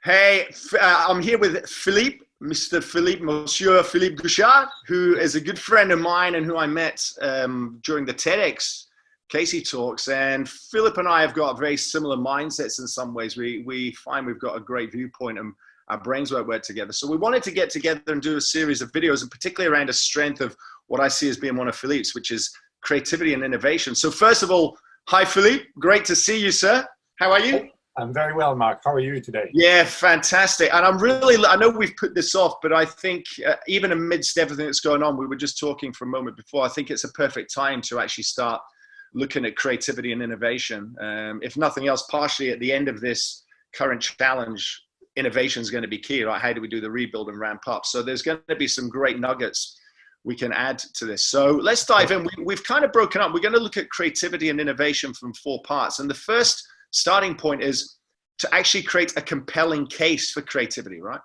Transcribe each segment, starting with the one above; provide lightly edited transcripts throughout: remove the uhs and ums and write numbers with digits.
I'm here with Philippe, Monsieur Philippe Gouchard, who is a good friend of mine and who I met during the TEDx Casey talks. And Philip and I have got very similar mindsets in some ways. We find we've got a great viewpoint and our brains work together. So we wanted to get together and do a series of videos, and particularly around a strength of what I see as being one of Philippe's, which is creativity and innovation. So first of all, hi Philippe, great to see you, sir. How are you? I'm very well, Mark. How are you today? Yeah, fantastic. And I know we've put this off, but I think even amidst everything that's going on, we were just talking for a moment before, I think it's a perfect time to actually start looking at creativity and innovation. If nothing else, partially at the end of this current challenge, innovation is going to be key, right? How do we do the rebuild and ramp up? So there's going to be some great nuggets we can add to this. So let's dive in. We've kind of broken up. We're going to look at creativity and innovation from 4 parts. And the first starting point is to actually create a compelling case for creativity, right?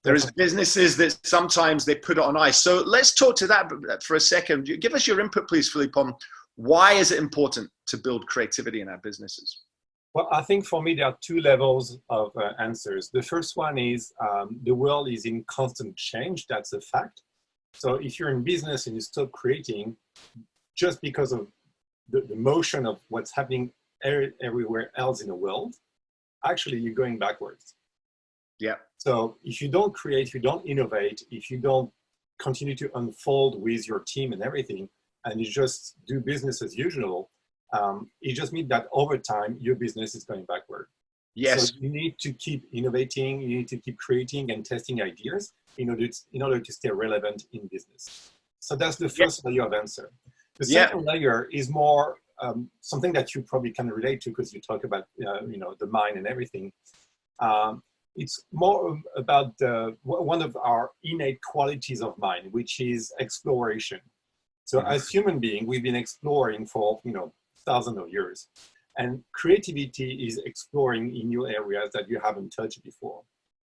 There's businesses that sometimes they put it on ice. So let's talk to that for a second. Give us your input, please, Philippe, on why is it important to build creativity in our businesses? Well, I think for me, there are 2 levels of answers. The first one is the world is in constant change. That's a fact. So if you're in business and you stop creating just because of the motion of what's happening everywhere else in the world, actually you're going backwards. Yeah. So if you don't create, if you don't innovate, if you don't continue to unfold with your team and everything, and you just do business as usual, it just means that over time your business is going backward. Yes. So you need to keep innovating, you need to keep creating and testing ideas in order to stay relevant in business. So that's the first layer of answer. The second layer is more something that you probably can relate to because you talk about the mind and everything. It's more about one of our innate qualities of mind, which is exploration. So as human beings, we've been exploring for thousands of years, and creativity is exploring in new areas that you haven't touched before.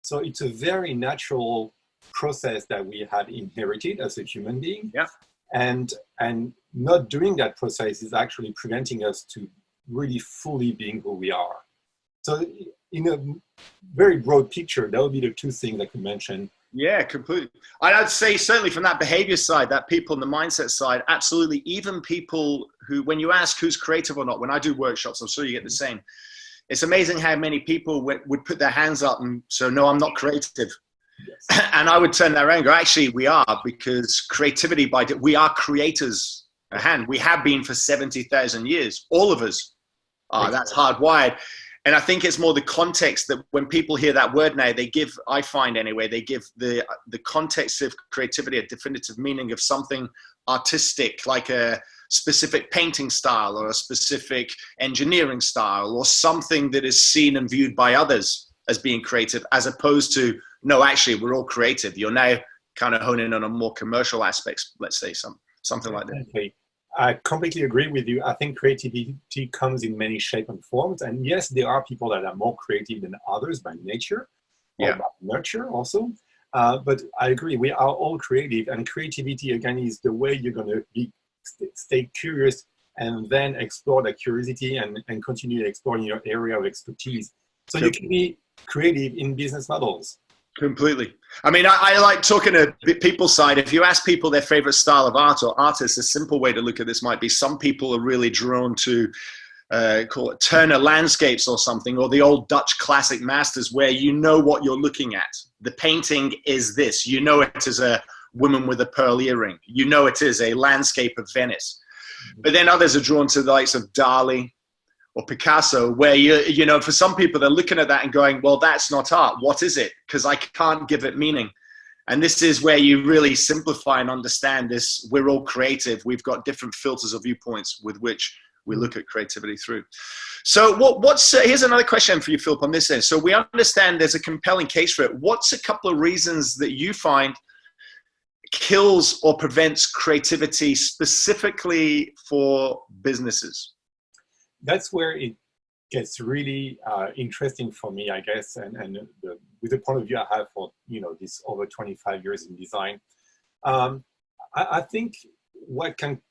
So it's a very natural process that we have inherited as a human being. Yeah. And not doing that process is actually preventing us to really fully being who we are. So in a very broad picture, that would be the 2 things I could mention. Yeah, completely. I'd say certainly from that behavior side, that people in the mindset side, absolutely. Even people who, when you ask who's creative or not, when I do workshops, I'm sure you get the same. It's amazing how many people would put their hands up and so, no, I'm not creative. Yes. And I would turn that around and go, actually, we are, because creativity, we are creators at hand. We have been for 70,000 years. All of us are. That's hardwired. And I think it's more the context that when people hear that word now, I find anyway, they give the context of creativity a definitive meaning of something artistic, like a specific painting style or a specific engineering style or something that is seen and viewed by others as being creative, as opposed to, no, actually, we're all creative. You're now kind of honing in on a more commercial aspects, let's say something like that. Okay. I completely agree with you. I think creativity comes in many shapes and forms. And yes, there are people that are more creative than others by nature or by nurture also. But I agree, we are all creative. And creativity, again, is the way you're going to stay curious and then explore that curiosity and continue exploring your area of expertise. So you can be creative in business models. Completely. I mean, I like talking to the people side. If you ask people their favorite style of art or artists, a simple way to look at this might be some people are really drawn to call it Turner landscapes or something, or the old Dutch classic masters where you know what you're looking at. The painting is this. You know it is a woman with a pearl earring. You know it is a landscape of Venice. But then others are drawn to the likes of Dali or Picasso, where for some people, they're looking at that and going, well, that's not art. What is it? Because I can't give it meaning. And this is where you really simplify and understand this. We're all creative. We've got different filters or viewpoints with which we look at creativity through. So here's another question for you, Philip, on this end. So we understand there's a compelling case for it. What's a couple of reasons that you find kills or prevents creativity specifically for businesses? That's where it gets really interesting for me, I guess, and with the point of view I have for this over 25 years in design. I think what can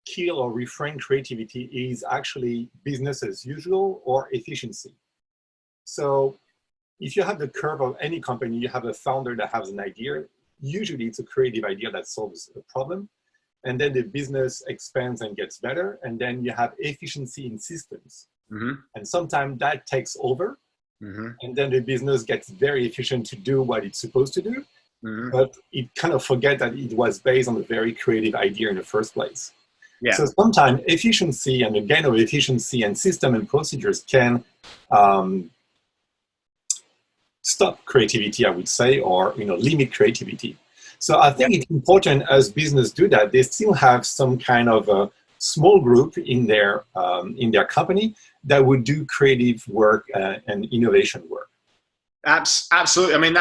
kill or refrain creativity is actually business as usual or efficiency. So if you have the curve of any company, you have a founder that has an idea. Usually it's a creative idea that solves a problem. And then the business expands and gets better. And then you have efficiency in systems. Mm-hmm. And sometimes that takes over. Mm-hmm. And then the business gets very efficient to do what it's supposed to do. Mm-hmm. But it kind of forget that it was based on a very creative idea in the first place. Yeah. So sometimes efficiency and the gain of efficiency and system and procedures can stop creativity, I would say, or limit creativity. So I think it's important as business do that. They still have some kind of a small group in their company that would do creative work and innovation work. Absolutely. I mean,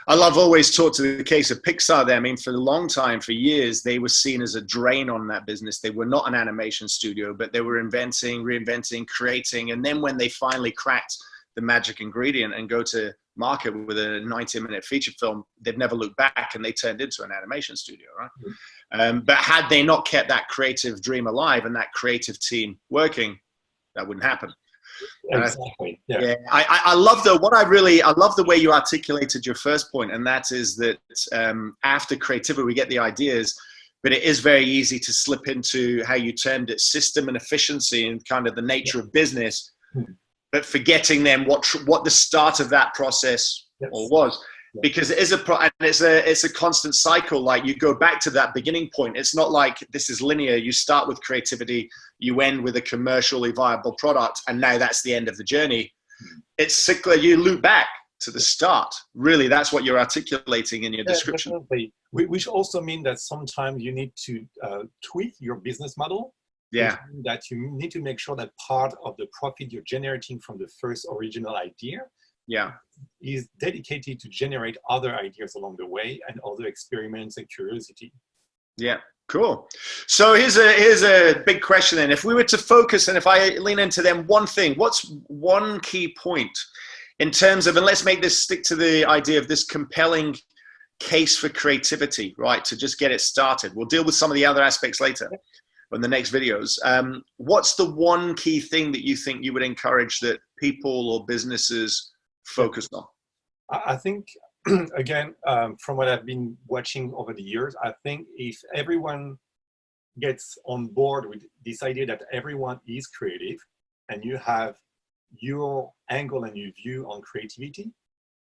I love always talk to the case of Pixar there. I mean, for a long time, for years, they were seen as a drain on that business. They were not an animation studio, but they were inventing, reinventing, creating. And then when they finally cracked the magic ingredient and go to market with a 90-minute feature film, they've never looked back, and they turned into an animation studio, right? Mm-hmm. But had they not kept that creative dream alive and that creative team working, that wouldn't happen. Exactly. Yeah. I love the way you articulated your first point, and that is that after creativity, we get the ideas, but it is very easy to slip into how you termed it, system and efficiency, and kind of the nature of business, but forgetting then what the start of that process was. Because it is it's a constant cycle. Like, you go back to that beginning point. It's not like this is linear. You start with creativity, you end with a commercially viable product, and now that's the end of the journey. It's cyclical. You loop back to the start. Really, that's what you're articulating in your description. Definitely. Which also means that sometimes you need to tweak your business model. Yeah. That you need to make sure that part of the profit you're generating from the first original idea is dedicated to generate other ideas along the way and other experiments and curiosity. Yeah, cool. So here's a big question then. If we were to focus, and if I lean into them, one thing, what's one key point in terms of, and let's make this stick to the idea of this compelling case for creativity, right? To just get it started. We'll deal with some of the other aspects later in the next videos. What's the one key thing that you think you would encourage that people or businesses focused on? I think, again, from what I've been watching over the years, I think if everyone gets on board with this idea that everyone is creative and you have your angle and your view on creativity,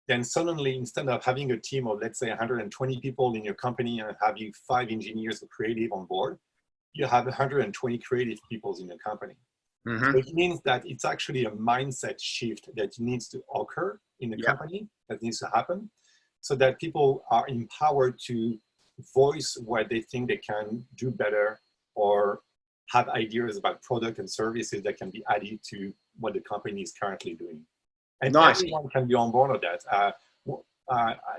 then suddenly, instead of having a team of, let's say, 120 people in your company and having 5 engineers of creative on board, you have 120 creative people in your company. Mm-hmm. So it means that it's actually a mindset shift that needs to occur in the company, that needs to happen, so that people are empowered to voice what they think they can do better, or have ideas about product and services that can be added to what the company is currently doing. And everyone can be on board with that.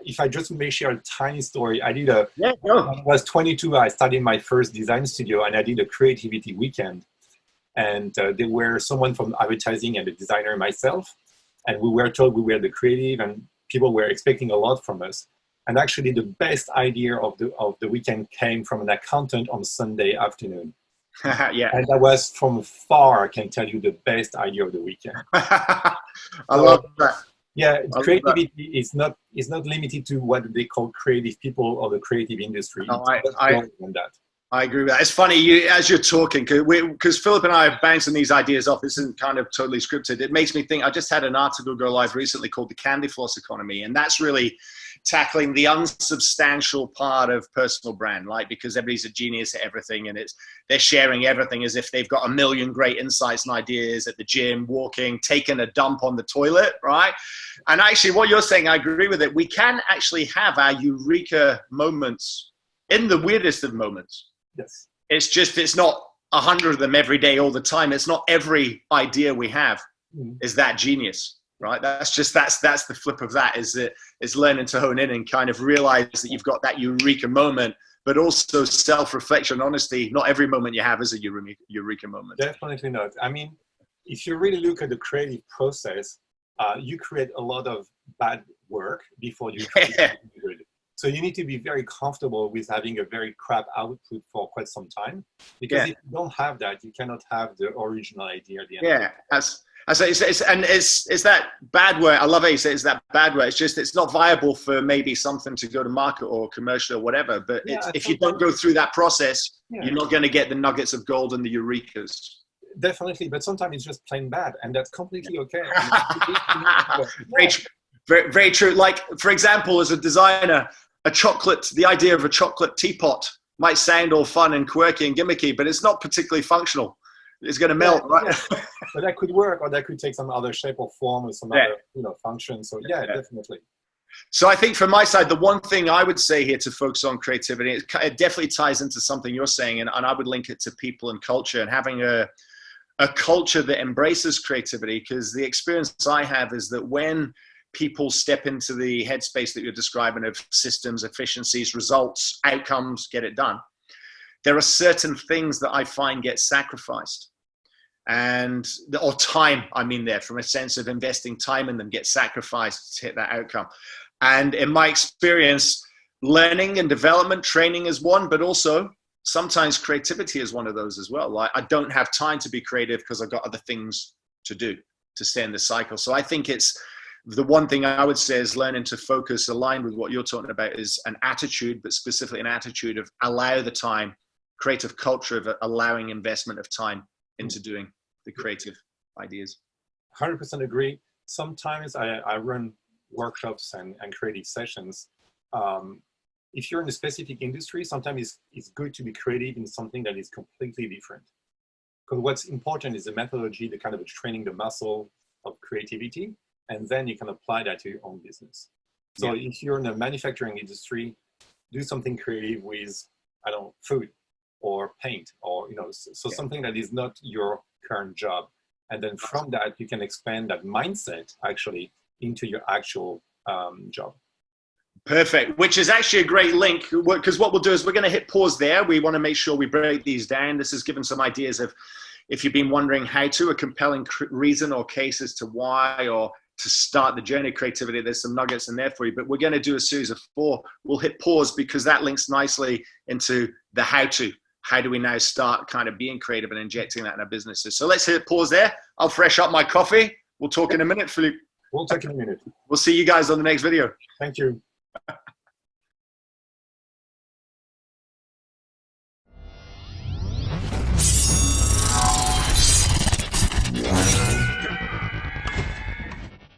If I just may share a tiny story, when I was 22, I started my first design studio, and I did a creativity weekend. And there were someone from advertising and a designer and myself, and we were told we were the creative, and people were expecting a lot from us. And actually, the best idea of the weekend came from an accountant on Sunday afternoon. And that was, from far, I can tell you, the best idea of the weekend. I love that. Yeah, creativity is not limited to what they call creative people or the creative industry. No, I agree with that. It's funny, as you're talking, because Philip and I are bouncing these ideas off. This isn't kind of totally scripted. It makes me think, I just had an article go live recently called The Candy Floss Economy, and that's really tackling the unsubstantial part of personal brand, like, because everybody's a genius at everything, and they're sharing everything as if they've got a million great insights and ideas at the gym, walking, taking a dump on the toilet, right? And actually, what you're saying, I agree with it. We can actually have our eureka moments in the weirdest of moments. Yes. It's not 100 of them every day, all the time. It's not every idea we have is that genius, right? That's the flip of that, is learning to hone in and kind of realize that you've got that eureka moment, but also self-reflection, honesty. Not every moment you have is a eureka moment. Definitely not. I mean, if you really look at the creative process, you create a lot of bad work before you create good. So you need to be very comfortable with having a very crap output for quite some time, because if you don't have that, you cannot have the original idea at the end. I say it's that bad word. I love how you say it's that bad word. It's just it's not viable for maybe something to go to market or commercial or whatever. But if you don't go through that process, you're not going to get the nuggets of gold and the eurekas. Definitely, but sometimes it's just plain bad, and that's completely okay. Very, very true. Like, for example, as a designer, the idea of a chocolate teapot might sound all fun and quirky and gimmicky, but it's not particularly functional. It's going to melt, right? Yeah. But that could work, or that could take some other shape or form or some other, function. So definitely. So I think from my side, the one thing I would say here to focus on creativity, it definitely ties into something you're saying, and I would link it to people and culture, and having a culture that embraces creativity, because the experience I have is that when people step into the headspace that you're describing of systems, efficiencies, results, outcomes, get it done, there are certain things that I find get sacrificed. Or time, I mean, there from a sense of investing time in them, get sacrificed to hit that outcome. And in my experience, learning and development, training is one, but also sometimes creativity is one of those as well. Like, I don't have time to be creative because I've got other things to do to stay in the cycle. So I think it's the one thing I would say is learning to focus, aligned with what you're talking about, is an attitude, but specifically an attitude of allow the time, creative culture of allowing investment of time into doing the creative ideas. 100% agree. Sometimes I run workshops and creative sessions. If you're in a specific industry, sometimes it's good to be creative in something that is completely different. Because what's important is the methodology, the kind of training the muscle of creativity, and then you can apply that to your own business. So if you're in the manufacturing industry, do something creative with, I don't know, food or paint, or something that is not your current job. And then from that, you can expand that mindset actually into your actual job. Perfect, which is actually a great link, because what we'll do is we're going to hit pause there. We want to make sure we break these down. This has given some ideas of, if you've been wondering how to, a compelling reason or case as to why, or to start the journey of creativity, there's some nuggets in there for you. But we're going to do a series of 4. We'll hit pause because that links nicely into the how to. How do we now start kind of being creative and injecting that in our businesses? So let's hit pause there. I'll fresh up my coffee. We'll talk in a minute, Philippe. We'll talk in a minute. We'll see you guys on the next video. Thank you.